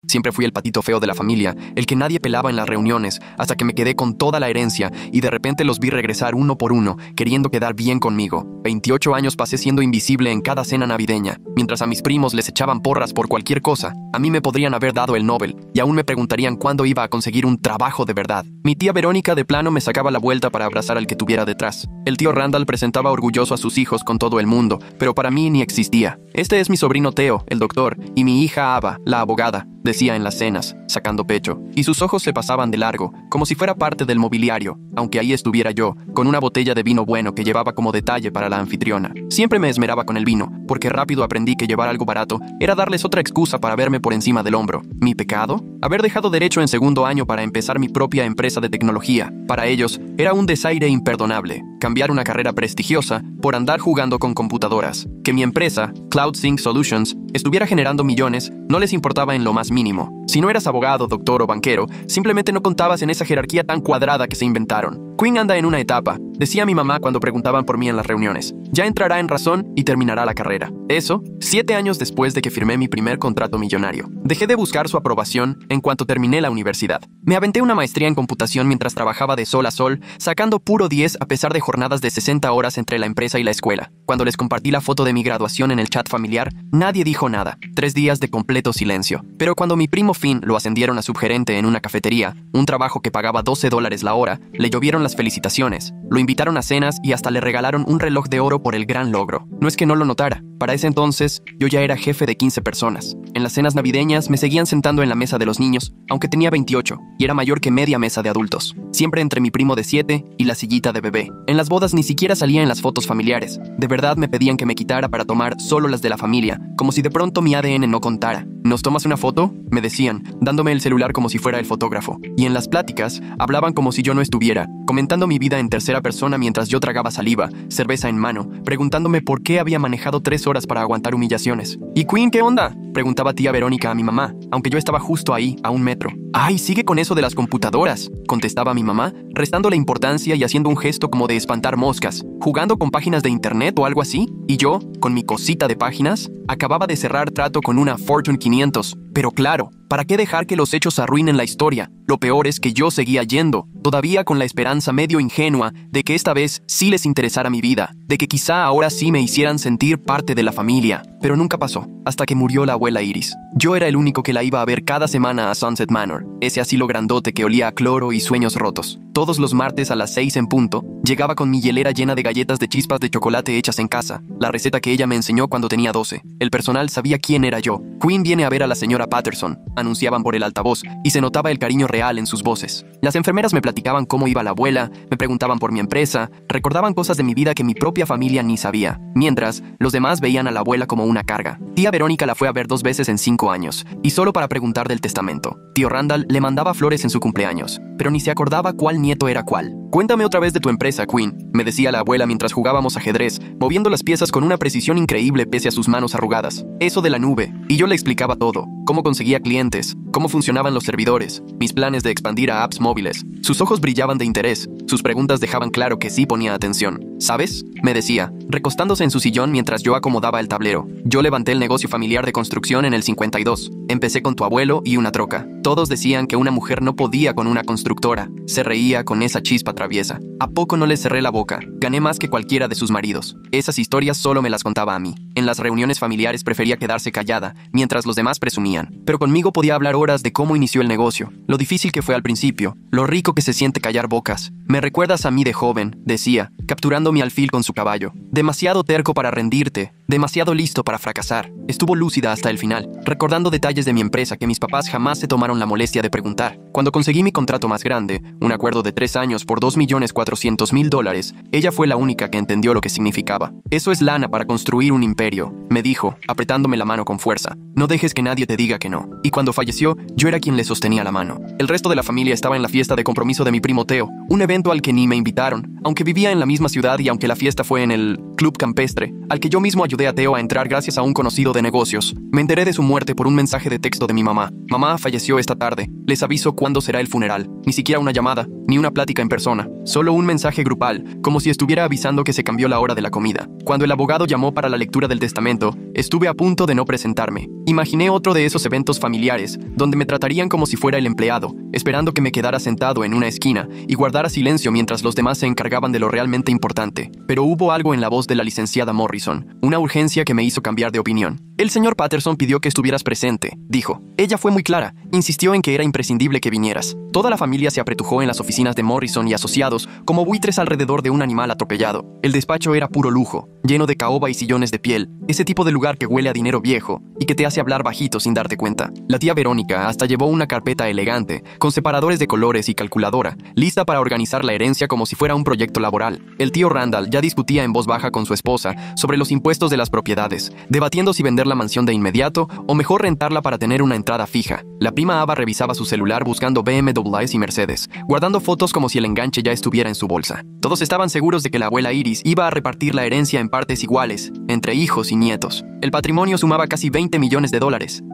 Siempre fui el patito feo de la familia, el que nadie pelaba en las reuniones, hasta que me quedé con toda la herencia y de repente los vi regresar uno por uno, queriendo quedar bien conmigo. 28 años pasé siendo invisible en cada cena navideña, mientras a mis primos les echaban porras por cualquier cosa. A mí me podrían haber dado el Nobel, y aún me preguntarían cuándo iba a conseguir un trabajo de verdad. Mi tía Verónica de plano me sacaba la vuelta para abrazar al que tuviera detrás. El tío Randall presentaba orgulloso a sus hijos con todo el mundo, pero para mí ni existía. Este es mi sobrino Theo, el doctor, y mi hija Ava, la abogada, decía en las cenas, sacando pecho, y sus ojos se pasaban de largo, como si fuera parte del mobiliario, aunque ahí estuviera yo, con una botella de vino bueno que llevaba como detalle para la anfitriona. Siempre me esmeraba con el vino, porque rápido aprendí que llevar algo barato era darles otra excusa para verme por encima del hombro. ¿Mi pecado? Haber dejado derecho en segundo año para empezar mi propia empresa de tecnología. Para ellos, era un desaire imperdonable, cambiar una carrera prestigiosa por andar jugando con computadoras. Que mi empresa, CloudSync Solutions, estuviera generando millones, no les importaba en lo más mínimo. Si no eras abogado, doctor o banquero, simplemente no contabas en esa jerarquía tan cuadrada que se inventaron. Quinn anda en una etapa, decía mi mamá cuando preguntaban por mí en las reuniones. Ya entrará en razón y terminará la carrera. Eso, 7 años después de que firmé mi primer contrato millonario. Dejé de buscar su aprobación en cuanto terminé la universidad. Me aventé una maestría en computación mientras trabajaba de sol a sol, sacando puro 10 a pesar de jornadas de 60 horas entre la empresa y la escuela. Cuando les compartí la foto de mi graduación en el chat familiar, nadie dijo nada. 3 días de completo silencio. Pero cuando mi primo Finn lo ascendieron a subgerente en una cafetería, un trabajo que pagaba $12 la hora, le llovieron las felicitaciones. Lo invitaron a cenas y hasta le regalaron un reloj de oro por el gran logro. No es que no lo notara. Para ese entonces, yo ya era jefe de 15 personas. En las cenas navideñas me seguían sentando en la mesa de los niños, aunque tenía 28, y era mayor que media mesa de adultos. Siempre entre mi primo de 7 y la sillita de bebé. En las bodas ni siquiera salía en las fotos familiares. De verdad me pedían que me quitara para tomar solo las de la familia, como si de pronto mi ADN no contara. ¿Nos tomas una foto?, me decían, dándome el celular como si fuera el fotógrafo. Y en las pláticas, hablaban como si yo no estuviera, comentando mi vida en tercera persona mientras yo tragaba saliva, cerveza en mano, preguntándome por qué había manejado 3 horas para aguantar humillaciones. ¿Y Quinn qué onda?, preguntaba tía Verónica a mi mamá, aunque yo estaba justo ahí, a 1 metro. ¡Ay, sigue con eso de las computadoras!, contestaba mi mamá, restándole importancia y haciendo un gesto como de espantar moscas. ¿Jugando con páginas de internet o algo así? Y yo, con mi cosita de páginas, acababa de cerrar trato con una Fortune 500. Pero claro, ¿para qué dejar que los hechos arruinen la historia? Lo peor es que yo seguía yendo, todavía con la esperanza medio ingenua de que esta vez sí les interesara mi vida, de que quizá ahora sí me hicieran sentir parte de la familia. Pero nunca pasó, hasta que murió la abuela Iris. Yo era el único que la iba a ver cada semana a Sunset Manor, ese asilo grandote que olía a cloro y sueños rotos. Todos los martes a las 6 en punto, llegaba con mi hielera llena de galletas de chispas de chocolate hechas en casa, la receta que ella me enseñó cuando tenía 12. El personal sabía quién era yo. Quinn viene a ver a la señora Patterson, anunciaban por el altavoz, y se notaba el cariño real en sus voces. Las enfermeras me platicaban cómo iba la abuela, me preguntaban por mi empresa, recordaban cosas de mi vida que mi propia familia ni sabía, mientras los demás veían a la abuela como una carga. Tía Verónica la fue a ver 2 veces en 5 años, y solo para preguntar del testamento. Tío Randall le mandaba flores en su cumpleaños, pero ni se acordaba cuál nieto era cuál. Cuéntame otra vez de tu empresa, Quinn, me decía la abuela mientras jugábamos ajedrez, moviendo las piezas con una precisión increíble pese a sus manos arrugadas. Eso de la nube, y yo le explicaba todo, cómo conseguía clientes, cómo funcionaban los servidores, mis planes de expandir a apps móviles. Sus ojos brillaban de interés, sus preguntas dejaban claro que sí ponía atención. ¿Sabes?, me decía, recostándose en su sillón mientras yo acomodaba el tablero. Yo levanté el negocio familiar de construcción en el 52. Empecé con tu abuelo y una troca. Todos decían que una mujer no podía con una constructora. Se reía con esa chispa traviesa. ¿A poco no le cerré la boca? Gané más que cualquiera de sus maridos. Esas historias solo me las contaba a mí. En las reuniones familiares prefería quedarse callada, mientras los demás presumían. Pero conmigo podía hablar horas de cómo inició el negocio, lo difícil que fue al principio, lo rico que se siente callar bocas. Me recuerdas a mí de joven, decía, capturando mi alfil con su caballo. Demasiado terco para rendirte, demasiado listo para fracasar. Estuvo lúcida hasta el final, recordando detalles de mi empresa que mis papás jamás se tomaron la molestia de preguntar. Cuando conseguí mi contrato más grande, un acuerdo de 3 años por $2.400.000, ella fue la única que entendió lo que significaba. Eso es lana para construir un imperio, me dijo, apretándome la mano con fuerza. No dejes que nadie te diga que no. Y cuando falleció, yo era quien le sostenía la mano. El resto de la familia estaba en la fiesta de compromiso de mi primo Theo, un evento al que ni me invitaron, aunque vivía en la misma ciudad y aunque la fiesta fue en el Club Campestre, al que yo mismo ayudé a Theo a entrar gracias a un conocido de negocios. Me enteré de su muerte por un mensaje de texto de mi mamá. Mamá falleció esta tarde. Les aviso cuándo será el funeral. Ni siquiera una llamada. ni una plática en persona, solo un mensaje grupal, como si estuviera avisando que se cambió la hora de la comida. Cuando el abogado llamó para la lectura del testamento, estuve a punto de no presentarme. Imaginé otro de esos eventos familiares, donde me tratarían como si fuera el empleado, esperando que me quedara sentado en una esquina y guardara silencio mientras los demás se encargaban de lo realmente importante. Pero hubo algo en la voz de la licenciada Morrison, una urgencia que me hizo cambiar de opinión. El señor Patterson pidió que estuvieras presente, dijo. Ella fue muy clara, insistió en que era imprescindible que vinieras. Toda la familia se apretujó en las oficinas de Morrison y asociados como buitres alrededor de un animal atropellado. El despacho era puro lujo, lleno de caoba y sillones de piel, ese tipo de lugar que huele a dinero viejo y que te hace hablar bajito sin darte cuenta. La tía Verónica hasta llevó una carpeta elegante, con separadores de colores y calculadora, lista para organizar la herencia como si fuera un proyecto laboral. El tío Randall ya discutía en voz baja con su esposa sobre los impuestos de las propiedades, debatiendo si vender la mansión de inmediato o mejor rentarla para tener una entrada fija. La prima Ava revisaba su celular buscando BMWs y Mercedes, guardando fotos como si el enganche ya estuviera en su bolsa. Todos estaban seguros de que la abuela Iris iba a repartir la herencia en partes iguales, entre hijos y nietos. El patrimonio sumaba casi $20 millones,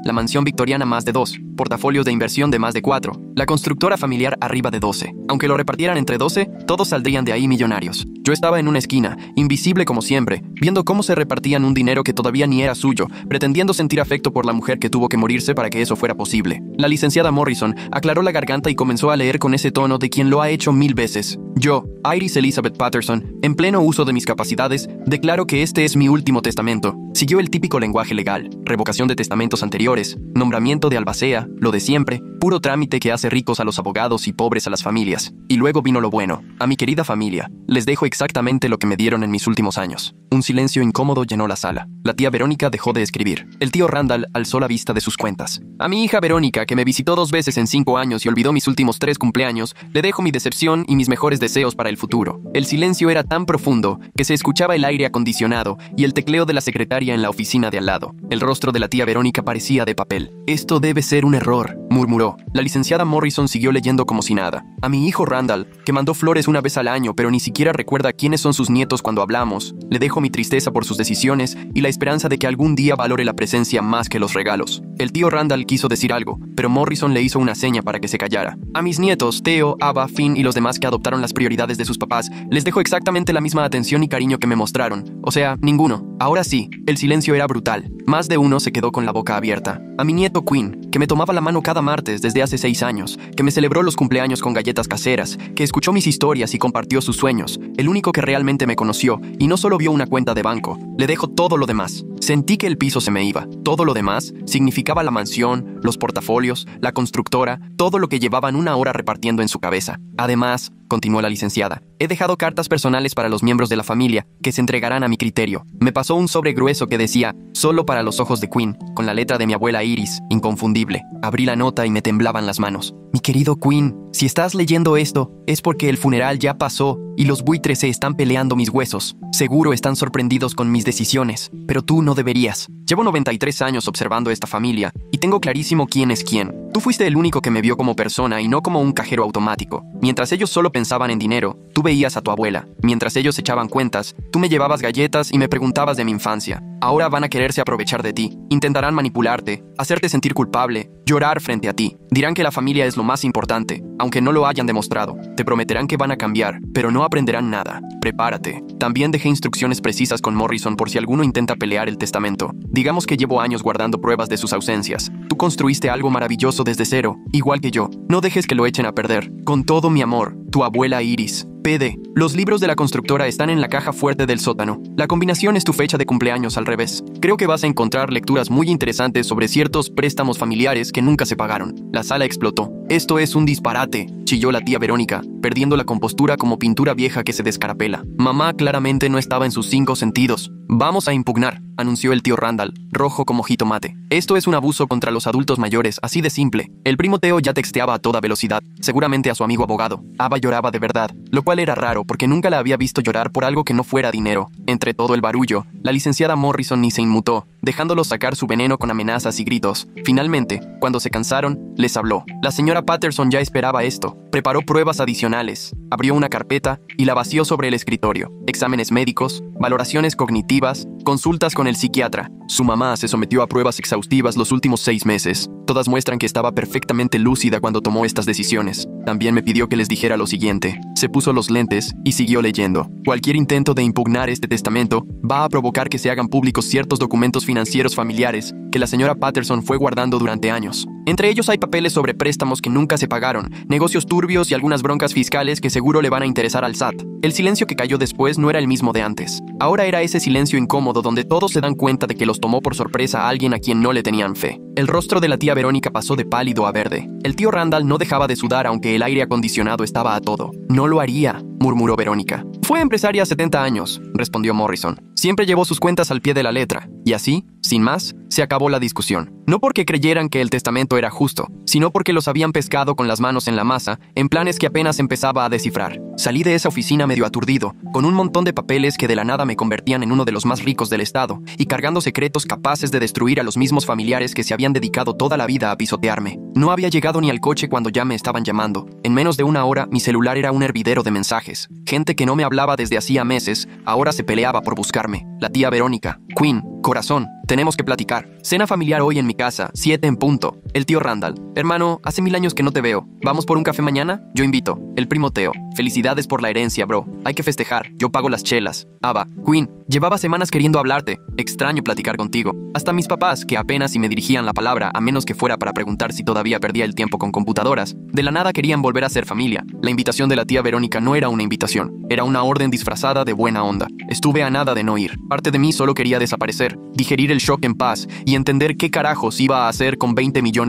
la mansión victoriana más de 2, portafolios de inversión de más de 4, la constructora familiar arriba de 12. Aunque lo repartieran entre 12, todos saldrían de ahí millonarios. Yo estaba en una esquina, invisible como siempre, viendo cómo se repartían un dinero que todavía ni era suyo, pretendiendo sentir afecto por la mujer que tuvo que morirse para que eso fuera posible. La licenciada Morrison aclaró la garganta y comenzó a leer con ese tono de quien lo ha hecho 1000 veces. Yo, Iris Elizabeth Patterson, en pleno uso de mis capacidades, declaro que este es mi último testamento. Siguió el típico lenguaje legal, revocación de testamentos anteriores, nombramiento de albacea, lo de siempre, puro trámite que hace ricos a los abogados y pobres a las familias. Y luego vino lo bueno. A mi querida familia, les dejo exactamente lo que me dieron en mis últimos años. Un silencio incómodo llenó la sala. La tía Verónica dejó de escribir. El tío Randall alzó la vista de sus cuentas. A mi hija Verónica, que me visitó 2 veces en 5 años y olvidó mis últimos 3 cumpleaños, le dejo mi decepción y mis mejores deseos para el futuro. El silencio era tan profundo que se escuchaba el aire acondicionado y el tecleo de la secretaria en la oficina de al lado. El rostro de la tía Verónica parecía de papel. Esto debe ser un error, murmuró. La licenciada Morrison siguió leyendo como si nada. A mi hijo Randall, que mandó flores una vez al año pero ni siquiera recuerda quiénes son sus nietos cuando hablamos, le dejo mi tristeza por sus decisiones y la esperanza de que algún día valore la presencia más que los regalos. El tío Randall quiso decir algo, pero Morrison le hizo una seña para que se callara. A mis nietos, Theo, Ava, Finn y los demás que adoptaron las prioridades de sus papás, les dejo exactamente la misma atención y cariño que me mostraron. O sea, ninguno. Ahora sí, el silencio era brutal. Más de uno se quedó con la boca abierta. A mi nieto Quinn, que me tomaba la mano cada martes desde hace 6 años, que me celebró los cumpleaños con galletas caseras, que escuchó mis historias y compartió sus sueños, el único que realmente me conoció y no solo vio una cuenta de banco. Le dejo todo lo demás. Sentí que el piso se me iba. Todo lo demás significaba la mansión, los portafolios, la constructora, todo lo que llevaban 1 hora repartiendo en su cabeza. Además, continuó la licenciada, he dejado cartas personales para los miembros de la familia que se entregarán a mi criterio. Me pasó un sobre grueso que decía, solo para los ojos de Quinn, con la letra de mi abuela Iris, inconfundible. Abrí la nota y me temblaban las manos. Mi querido Quinn, si estás leyendo esto, es porque el funeral ya pasó y los buitres se están peleando mis huesos. Seguro están sorprendidos con mis decisiones, pero tú no deberías. Llevo 93 años observando esta familia y tengo clarísimo quién es quién. Tú fuiste el único que me vio como persona y no como un cajero automático. Mientras ellos solo pensaban en dinero, tú veías a tu abuela. Mientras ellos echaban cuentas, tú me llevabas galletas y me preguntabas de mi infancia. Ahora van a quererse aprovechar de ti. Intentarán manipularte, hacerte sentir culpable, llorar frente a ti. Dirán que la familia es lo más importante, aunque no lo hayan demostrado. Te prometerán que van a cambiar, pero no aprenderán nada. Prepárate. También dejé instrucciones precisas con Morrison por si alguno intenta pelear el testamento. Digamos que llevo años guardando pruebas de sus ausencias. Tú construiste algo maravilloso desde cero, igual que yo. No dejes que lo echen a perder. Con todo mi amor, tu abuela Iris. PD. Los libros de la constructora están en la caja fuerte del sótano. La combinación es tu fecha de cumpleaños al revés. Creo que vas a encontrar lecturas muy interesantes sobre ciertos préstamos familiares que nunca se pagaron. La sala explotó. Esto es un disparate, chilló la tía Verónica, perdiendo la compostura como pintura vieja que se descarapela. Mamá claramente no estaba en sus 5 sentidos. Vamos a impugnar, anunció el tío Randall, rojo como jitomate. Esto es un abuso contra los adultos mayores, así de simple. El primo Theo ya texteaba a toda velocidad, seguramente a su amigo abogado. Ava lloraba de verdad, lo cual era raro porque nunca la había visto llorar por algo que no fuera dinero. Entre todo el barullo, la licenciada Morrison ni se inmutó, dejándolos sacar su veneno con amenazas y gritos. Finalmente, cuando se cansaron, les habló. La señora Patterson ya esperaba esto. Preparó pruebas adicionales, abrió una carpeta y la vació sobre el escritorio. Exámenes médicos, valoraciones cognitivas, consultas con el psiquiatra. Su mamá se sometió a pruebas exhaustivas los últimos 6 meses. Todas muestran que estaba perfectamente lúcida cuando tomó estas decisiones. También me pidió que les dijera lo siguiente. Se puso los lentes y siguió leyendo. Cualquier intento de impugnar este testamento va a provocar que se hagan públicos ciertos documentos financieros familiares que la señora Patterson fue guardando durante años. Entre ellos hay papeles sobre préstamos que nunca se pagaron, negocios turbios y algunas broncas fiscales que seguro le van a interesar al SAT. El silencio que cayó después no era el mismo de antes. Ahora era ese silencio incómodo donde todos se dan cuenta de que los tomó por sorpresa a alguien a quien no le tenían fe. El rostro de la tía Verónica pasó de pálido a verde. El tío Randall no dejaba de sudar aunque el aire acondicionado estaba a todo. No lo haría, murmuró Verónica. Fue empresaria a 70 años, respondió Morrison. Siempre llevó sus cuentas al pie de la letra. Y así, sin más, se acabó la discusión. No porque creyeran que el testamento era justo, sino porque los habían pescado con las manos en la masa, en planes que apenas empezaba a descifrar. Salí de esa oficina medio aturdido, con un montón de papeles que de la nada me convertían en uno de los más ricos del estado, y cargando secretos capaces de destruir a los mismos familiares que se habían dedicado toda la vida a pisotearme. No había llegado ni al coche cuando ya me estaban llamando. En menos de una hora, mi celular era un hervidero de mensajes. Gente que no me hablaba desde hacía meses, ahora se peleaba por buscarme. La tía Verónica, Quinn, corazón, tenemos que platicar. Cena familiar hoy en mi casa, 7 en punto. El tío Randall, hermano, hace 1000 años que no te veo. ¿Vamos por un café mañana? Yo invito. El primo Teo, felicidades por la herencia, bro. Hay que festejar, yo pago las chelas. Ava, Quinn, llevaba semanas queriendo hablarte. Extraño platicar contigo. Hasta mis papás, que apenas si me dirigían la palabra, a menos que fuera para preguntar si todavía perdía el tiempo con computadoras, de la nada querían volver a ser familia. La invitación de la tía Verónica no era una invitación, era una orden disfrazada de buena onda. Estuve a nada de no ir. Parte de mí solo quería desaparecer, digerir el shock en paz y entender qué carajos iba a hacer con $20 millones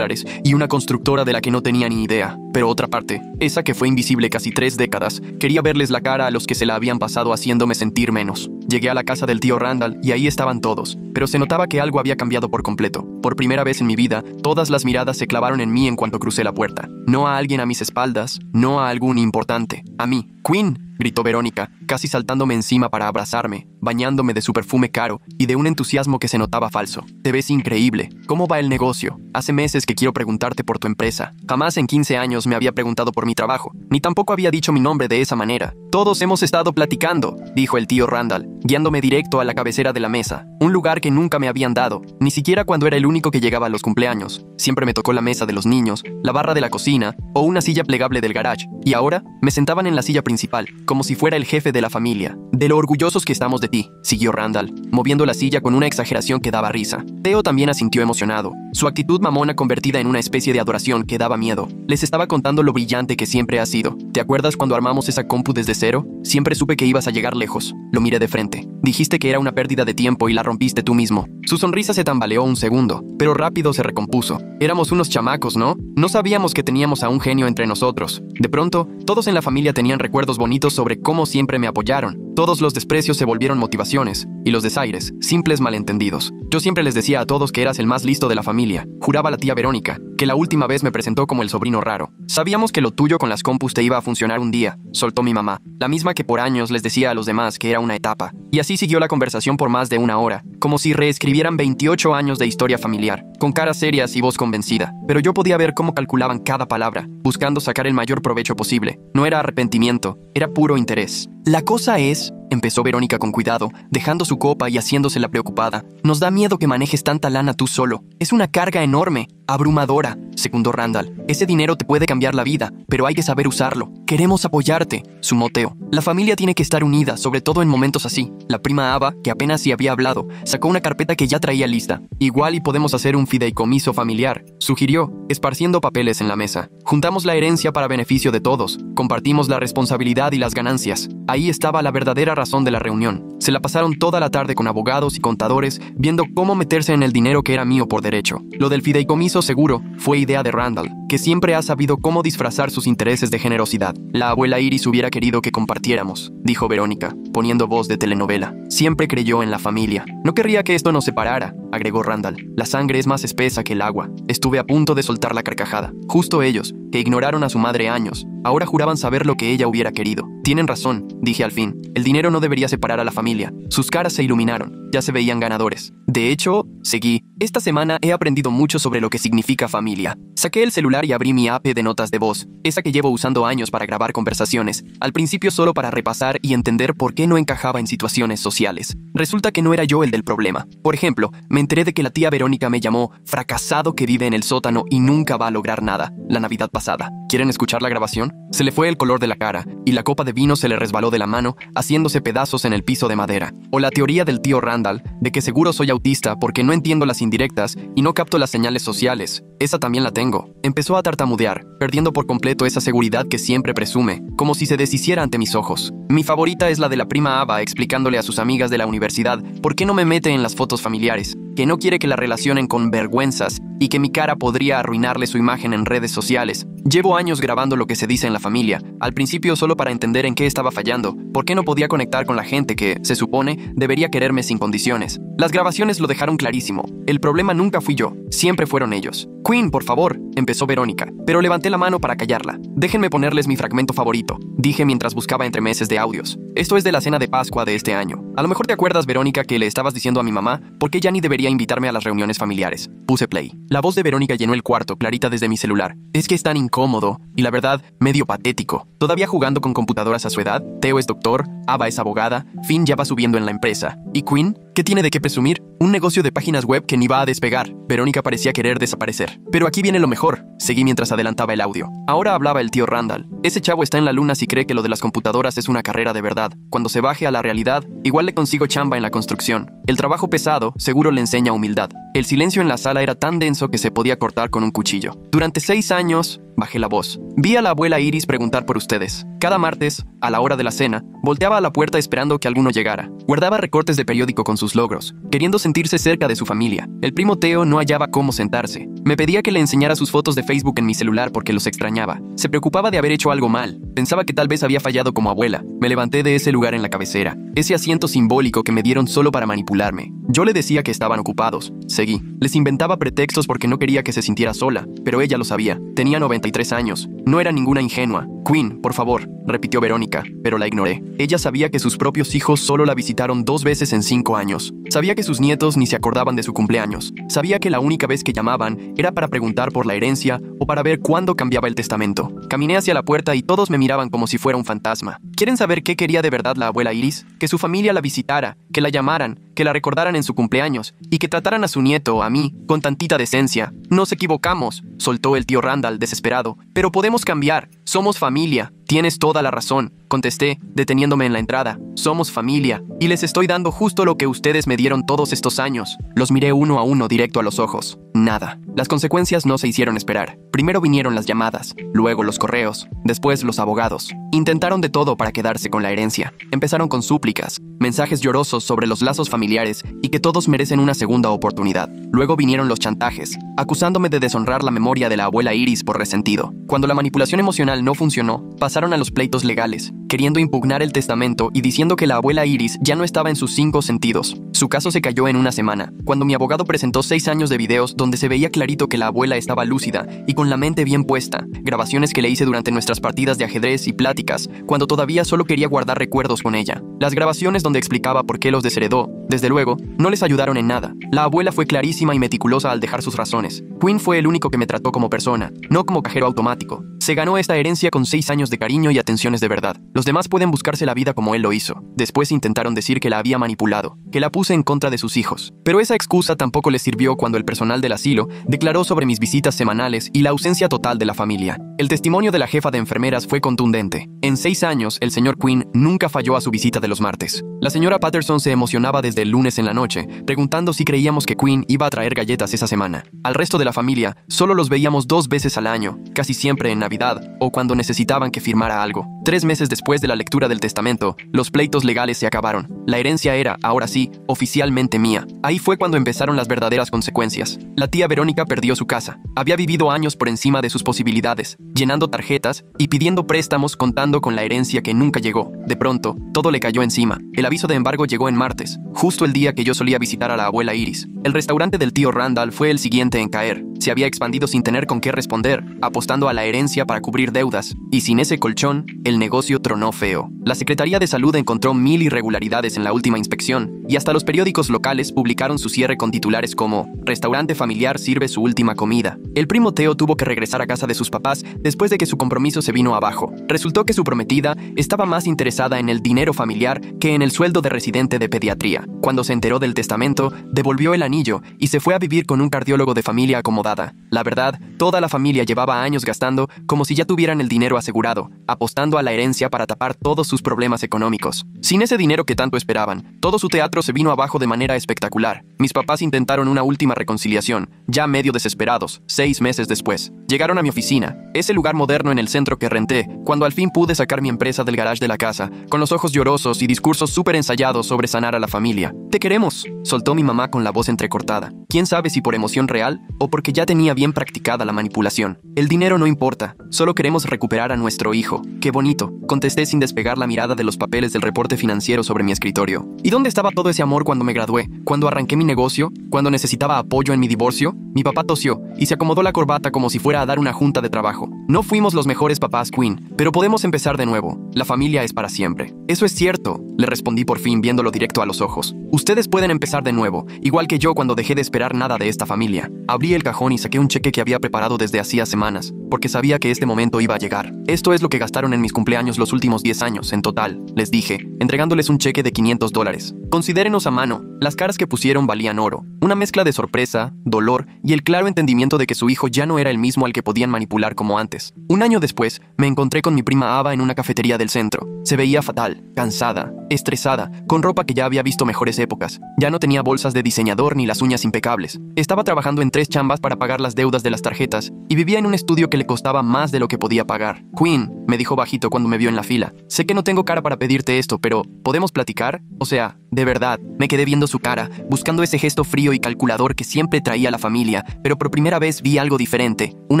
y una constructora de la que no tenía ni idea. Pero otra parte, esa que fue invisible casi 3 décadas, quería verles la cara a los que se la habían pasado haciéndome sentir menos. Llegué a la casa del tío Randall y ahí estaban todos, pero se notaba que algo había cambiado por completo. Por primera vez en mi vida, todas las miradas se clavaron en mí en cuanto crucé la puerta. No a alguien a mis espaldas, no a algún importante, a mí. ¡Quinn!, gritó Verónica, casi saltándome encima para abrazarme, bañándome de su perfume caro y de un entusiasmo que se notaba falso. Te ves increíble. ¿Cómo va el negocio? Hace meses que quiero preguntarte por tu empresa. Jamás en 15 años me había preguntado por mi trabajo, ni tampoco había dicho mi nombre de esa manera. Todos hemos estado platicando, dijo el tío Randall, guiándome directo a la cabecera de la mesa, un lugar que nunca me habían dado, ni siquiera cuando era el único que llegaba a los cumpleaños. Siempre me tocó la mesa de los niños, la barra de la cocina o una silla plegable del garage, y ahora me sentaban en la silla principal, como si fuera el jefe de la familia. De lo orgullosos que estamos de ti, siguió Randall, moviendo la silla con una exageración que daba risa. Theo también asintió emocionado, su actitud mamona convertida en una especie de adoración que daba miedo. Les estaba contando lo brillante que siempre has sido. ¿Te acuerdas cuando armamos esa compu desde cero? Siempre supe que ibas a llegar lejos. Lo miré de frente. Dijiste que era una pérdida de tiempo y la rompiste tú mismo. Su sonrisa se tambaleó un segundo, pero rápido se recompuso. Éramos unos chamacos, ¿no? No sabíamos que teníamos a un genio entre nosotros. De pronto, todos en la familia tenían recuerdos bonitos sobre cómo siempre me apoyaron. Todos los desprecios se volvieron motivaciones, y los desaires, simples malentendidos. Yo siempre les decía a todos que eras el más listo de la familia. Juraba la tía Verónica, que la última vez me presentó como el sobrino raro. Sabíamos que lo tuyo con las compus te iba a funcionar un día, soltó mi mamá, la misma que por años les decía a los demás que era una etapa. Y así siguió la conversación por más de una hora, como si reescribieran 28 años de historia familiar, con caras serias y voz convencida. Pero yo podía ver cómo calculaban cada palabra, buscando sacar el mayor provecho posible. No era arrepentimiento, era puro interés. La cosa es, empezó Verónica con cuidado, dejando su copa y haciéndose la preocupada. Nos da miedo que manejes tanta lana tú solo. Es una carga enorme, abrumadora, secundó Randall. Ese dinero te puede cambiar la vida, pero hay que saber usarlo. Queremos apoyarte, sumó Theo. La familia tiene que estar unida, sobre todo en momentos así. La prima Ava, que apenas si había hablado, sacó una carpeta que ya traía lista. Igual y podemos hacer un fideicomiso familiar, sugirió, esparciendo papeles en la mesa. Juntamos la herencia para beneficio de todos. Compartimos la responsabilidad y las ganancias. Ahí estaba la verdadera razón de la reunión. Se la pasaron toda la tarde con abogados y contadores, viendo cómo meterse en el dinero que era mío por derecho. Lo del fideicomiso seguro fue idea de Randall, que siempre ha sabido cómo disfrazar sus intereses de generosidad. La abuela Iris hubiera querido que compartiéramos, dijo Verónica, poniendo voz de telenovela. Siempre creyó en la familia. No querría que esto nos separara, agregó Randall. La sangre es más espesa que el agua. Estuve a punto de soltar la carcajada. Justo ellos, que ignoraron a su madre años, Ahora juraban saber lo que ella hubiera querido. Tienen razón, dije al fin. El dinero no debería separar a la familia. Sus caras se iluminaron. Ya se veían ganadores. De hecho, seguí. Esta semana he aprendido mucho sobre lo que significa familia. Saqué el celular y abrí mi app de notas de voz, esa que llevo usando años para grabar conversaciones, al principio solo para repasar y entender por qué no encajaba en situaciones sociales. Resulta que no era yo el del problema. Por ejemplo, me enteré de que la tía Verónica me llamó fracasado que vive en el sótano y nunca va a lograr nada, la Navidad pasada. ¿Quieren escuchar la grabación? Se le fue el color de la cara y la copa de vino se le resbaló de la mano, haciéndose pedazos en el piso de madera. O la teoría del tío Randall, de que seguro soy autista porque no entiendo las indirectas y no capto las señales sociales. Esa también la tengo. Empezó a tartamudear, perdiendo por completo esa seguridad que siempre presume, como si se deshiciera ante mis ojos. Mi favorita es la de la prima Ava explicándole a sus amigas de la universidad por qué no me mete en las fotos familiares, que no quiere que la relacionen con vergüenzas y que mi cara podría arruinarle su imagen en redes sociales. Llevo años grabando lo que se dice en la familia, al principio solo para entender en qué estaba fallando, por qué no podía conectar con la gente que, se supone, debería quererme sin condiciones. Las grabaciones lo dejaron clarísimo. El problema nunca fui yo, siempre fueron ellos. Queen, por favor, empezó Verónica, pero levanté la mano para callarla. Déjenme ponerles mi fragmento favorito, dije mientras buscaba entre meses de audios. Esto es de la cena de Pascua de este año. A lo mejor te acuerdas, Verónica, que le estabas diciendo a mi mamá por qué ya ni debería invitarme a las reuniones familiares. Puse play. La voz de Verónica llenó el cuarto, clarita desde mi celular. Es que es tan incómodo y, la verdad, medio patético. Todavía jugando con computadoras a su edad, Theo es doctor, Ava es abogada, Finn ya va subiendo en la empresa. ¿Y Queen? ¿Qué tiene de qué presumir? Un negocio de páginas web que ni va a despegar. Verónica parecía querer desaparecer. Pero aquí viene lo mejor, seguí mientras adelantaba el audio. Ahora hablaba el tío Randall. Ese chavo está en la luna si cree que lo de las computadoras es una carrera de verdad. Cuando se baje a la realidad, igual le consigo chamba en la construcción. El trabajo pesado seguro le enseña humildad. El silencio en la sala era tan denso que se podía cortar con un cuchillo. Durante 6 años, bajé la voz. Vi a la abuela Iris preguntar por ustedes. Cada martes, a la hora de la cena, volteaba a la puerta esperando que alguno llegara. Guardaba recortes de periódico con sus logros, queriendo sentirse cerca de su familia. El primo Theo no hallaba cómo sentarse. Me pedía que le enseñara sus fotos de Facebook en mi celular porque los extrañaba. Se preocupaba de haber hecho algo mal. Pensaba que tal vez había fallado como abuela. Me levanté de ese lugar en la cabecera, ese asiento simbólico que me dieron solo para manipularme. Yo le decía que estaban ocupados. Seguí. Les inventaba pretextos porque no quería que se sintiera sola, pero ella lo sabía. Tenía 93 años. No era ninguna ingenua. Queen, por favor, repitió Verónica, pero la ignoré. Ella sabía que sus propios hijos solo la visitaron 2 veces en 5 años. Sabía que sus nietos ni se acordaban de su cumpleaños. Sabía que la única vez que llamaban era para preguntar por la herencia o para ver cuándo cambiaba el testamento. Caminé hacia la puerta y todos me miraban como si fuera un fantasma. ¿Quieren saber qué quería de verdad la abuela Iris? Que su familia la visitara, que la llamaran, que la recordaran en su cumpleaños y que trataran a su nieto, a mí, con tantita decencia. Nos equivocamos, soltó el tío Randall desesperado. Pero podemos cambiar. Somos familia. Tienes toda la razón, contesté, deteniéndome en la entrada. Somos familia, y les estoy dando justo lo que ustedes me dieron todos estos años. Los miré uno a uno directo a los ojos. Nada. Las consecuencias no se hicieron esperar. Primero vinieron las llamadas, luego los correos, después los abogados. Intentaron de todo para quedarse con la herencia. Empezaron con súplicas, mensajes llorosos sobre los lazos familiares y que todos merecen una segunda oportunidad. Luego vinieron los chantajes, acusándome de deshonrar la memoria de la abuela Iris por resentido. Cuando la manipulación emocional no funcionó, pasaron a los pleitos legales, queriendo impugnar el testamento y diciendo que la abuela Iris ya no estaba en sus 5 sentidos. Su caso se cayó en una semana, cuando mi abogado presentó 6 años de videos donde se veía clarito que la abuela estaba lúcida y con la mente bien puesta, grabaciones que le hice durante nuestras partidas de ajedrez y pláticas, cuando todavía solo quería guardar recuerdos con ella. Las grabaciones donde explicaba por qué los desheredó, desde luego, no les ayudaron en nada. La abuela fue clarísima y meticulosa al dejar sus razones. Queen fue el único que me trató como persona, no como cajero automático. Se ganó esta herencia con 6 años de cariño y atenciones de verdad. Los demás pueden buscarse la vida como él lo hizo. Después intentaron decir que la había manipulado, que la puse en contra de sus hijos. Pero esa excusa tampoco les sirvió cuando el personal del asilo declaró sobre mis visitas semanales y la ausencia total de la familia. El testimonio de la jefa de enfermeras fue contundente. En 6 años, el señor Queen nunca falló a su visita de los martes. La señora Patterson se emocionaba desde el lunes en la noche, preguntando si creíamos que Queen iba a traer galletas esa semana. Al resto de la familia, solo los veíamos 2 veces al año, casi siempre en Navidad o cuando necesitaban que firmara algo. 3 meses después de la lectura del testamento, los pleitos legales se acabaron. La herencia era, ahora sí, oficialmente mía. Ahí fue cuando empezaron las verdaderas consecuencias. La tía Verónica perdió su casa. Había vivido años por encima de sus posibilidades, llenando tarjetas y pidiendo préstamos contando amenazó con la herencia que nunca llegó. De pronto, todo le cayó encima. El aviso de embargo llegó en martes, justo el día que yo solía visitar a la abuela Iris. El restaurante del tío Randall fue el siguiente en caer. Se había expandido sin tener con qué responder, apostando a la herencia para cubrir deudas. Y sin ese colchón, el negocio tronó feo. La Secretaría de Salud encontró 1000 irregularidades en la última inspección, y hasta los periódicos locales publicaron su cierre con titulares como «Restaurante familiar sirve su última comida». El primo Teo tuvo que regresar a casa de sus papás después de que su compromiso se vino abajo. Resultó que su prometida estaba más interesada en el dinero familiar que en el sueldo de residente de pediatría. Cuando se enteró del testamento, devolvió el anillo y se fue a vivir con un cardiólogo de familia acomodada. La verdad, toda la familia llevaba años gastando como si ya tuvieran el dinero asegurado, apostando a la herencia para tapar todos sus problemas económicos. Sin ese dinero que tanto esperaban, todo su teatro se vino abajo de manera espectacular. Mis papás intentaron una última reconciliación, ya medio desesperados, 6 meses después. Llegaron a mi oficina, ese lugar moderno en el centro que renté, cuando al fin pude sacar mi empresa del garage de la casa, con los ojos llorosos y discursos súper ensayados sobre sanar a la familia. «Te queremos», soltó mi mamá con la voz entrecortada. Quién sabe si por emoción real o porque ya tenía bien practicada la manipulación. «El dinero no importa, solo queremos recuperar a nuestro hijo». «Qué bonito», contesté sin despegar la mirada de los papeles del reporte financiero sobre mi escritorio. ¿Y dónde estaba todo ese amor cuando me gradué? ¿Cuando arranqué mi negocio? ¿Cuando necesitaba apoyo en mi divorcio? Mi papá tosió y se acomodó la corbata como si fuera a dar una junta de trabajo. «No fuimos los mejores papás, Quinn, pero podemos empezar de nuevo. La familia es para siempre». «Eso es cierto», le respondí por fin viéndolo directo a los ojos. «Ustedes pueden empezar de nuevo, igual que yo cuando dejé de esperar nada de esta familia». Abrí el cajón y saqué un cheque que había preparado desde hacía semanas, porque sabía que este momento iba a llegar. «Esto es lo que gastaron en mis cumpleaños los últimos 10 años, en total», les dije, entregándoles un cheque de $500. «Considérenos a mano». Las caras que pusieron valían oro. Una mezcla de sorpresa, dolor y el claro entendimiento de que su hijo ya no era el mismo al que podían manipular como antes. Un año después, me encontré con mi prima Ava en una cafetería del centro. Se veía fatal, cansada, estresada, con ropa que ya había visto mejores épocas. Ya no tenía bolsas de diseñador ni las uñas impecables. Estaba trabajando en 3 chambas para pagar las deudas de las tarjetas y vivía en un estudio que le costaba más de lo que podía pagar. «Quinn», me dijo bajito cuando me vio en la fila, «sé que no tengo cara para pedirte esto, pero ¿podemos platicar? O sea, de verdad». Me quedé viendo su cara, buscando ese gesto frío y calculador que siempre traía la familia, pero por primera vez vi algo diferente, un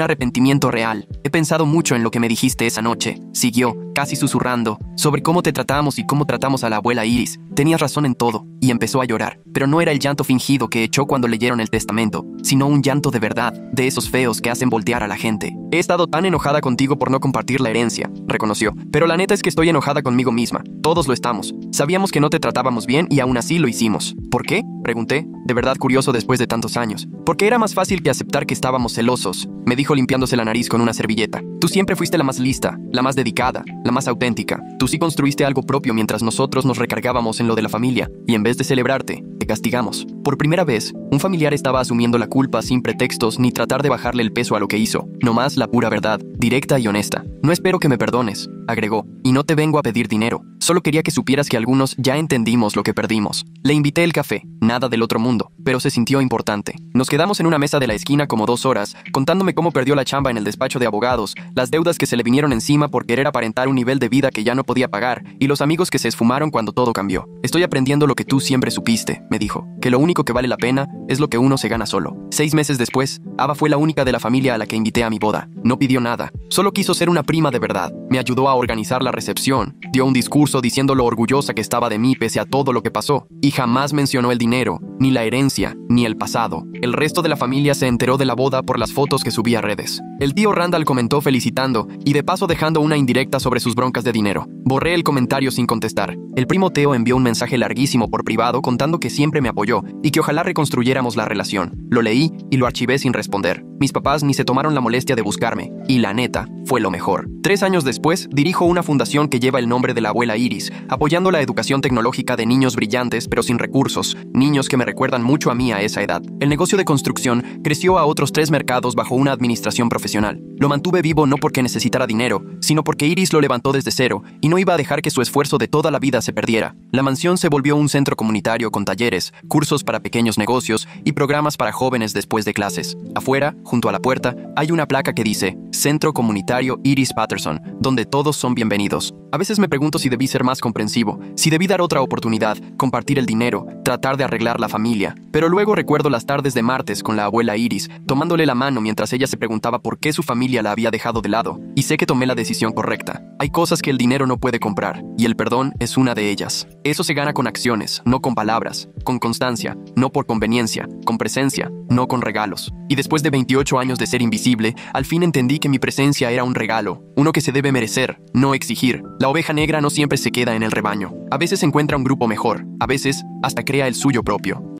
arrepentimiento real. «He pensado mucho en lo que me dijiste esa noche», siguió, casi susurrando, «sobre cómo te tratamos y cómo tratamos a la abuela Iris. Tenías razón en todo». Y empezó a llorar, pero no era el llanto fingido que echó cuando leyeron el testamento, sino un llanto de verdad, de esos feos que hacen voltear a la gente. «He estado tan enojada contigo por no compartir la herencia», reconoció, «pero la neta es que estoy enojada conmigo misma. Todos lo estamos. Sabíamos que no te tratábamos bien y aún así lo hicimos». «¿Por qué?», pregunté, de verdad curioso después de tantos años. «Porque era más fácil que aceptar que estábamos celosos», me dijo limpiándose la nariz con una servilleta. «Tú siempre fuiste la más lista, la más dedicada, la más auténtica. Tú sí construiste algo propio mientras nosotros nos recargábamos en lo de la familia, y en vez de celebrarte, te castigamos». Por primera vez, un familiar estaba asumiendo la culpa sin pretextos ni tratar de bajarle el peso a lo que hizo, nomás la pura verdad, directa y honesta. «No espero que me perdones», agregó, «y no te vengo a pedir dinero. Solo quería que supieras que algunos ya entendimos lo que perdimos». Le invité el café, nada del otro mundo, pero se sintió importante. Nos quedamos en una mesa de la esquina como 2 horas, contándome cómo perdió la chamba en el despacho de abogados, las deudas que se le vinieron encima por querer aparentar un nivel de vida que ya no podía pagar, y los amigos que se esfumaron cuando todo cambió. «Estoy aprendiendo lo que tú siempre supiste», me dijo, «que lo único que vale la pena es lo que uno se gana solo». 6 meses después, Ava fue la única de la familia a la que invité a mi boda. No pidió nada, solo quiso ser una prima de verdad. Me ayudó a organizar la recepción, dio un discurso diciendo lo orgullosa que estaba de mí pese a todo lo que pasó, y jamás mencionó el dinero, ni la herencia, ni el pasado. El resto de la familia se enteró de la boda por las fotos que subí a redes. El tío Randall comentó felicitando y de paso dejando una indirecta sobre sus broncas de dinero. Borré el comentario sin contestar. El primo Teo envió un mensaje larguísimo por privado contando que siempre me apoyó y que ojalá reconstruyéramos la relación. Lo leí y lo archivé sin responder. Mis papás ni se tomaron la molestia de buscarme, y la neta, fue lo mejor. 3 años después, dirijo una fundación que lleva el nombre de la abuela Iris, apoyando la educación tecnológica de niños brillantes pero sin recursos, niños que me recuerdan mucho a mí a esa edad. El negocio de construcción creció a otros 3 mercados bajo una administración profesional. Lo mantuve vivo no porque necesitara dinero, sino porque Iris lo levantó desde cero y no iba a dejar que su esfuerzo de toda la vida se perdiera. La mansión se volvió un centro comunitario con talleres, cursos para pequeños negocios y programas para jóvenes después de clases. Afuera, junto a la puerta, hay una placa que dice Centro Comunitario Iris Patterson, donde todos son bienvenidos. A veces me pregunto si debí ser más comprensivo, si debí dar otra oportunidad, compartir el dinero, tratar de arreglar la familia. Pero luego recuerdo las tardes de martes con la abuela Iris, tomándole la mano mientras ella se preguntaba por qué su familia la había dejado de lado, y sé que tomé la decisión correcta. Hay cosas que el dinero no puede comprar, y el perdón es una de ellas. Eso se gana con acciones, no con palabras, con constancia, no por conveniencia, con presencia, no con regalos. Y después de 28 años de ser invisible, al fin entendí que mi presencia era un regalo, uno que se debe merecer, no exigir. La oveja negra no siempre se queda en el rebaño. A veces encuentra un grupo mejor, a veces hasta crea el suyo propio.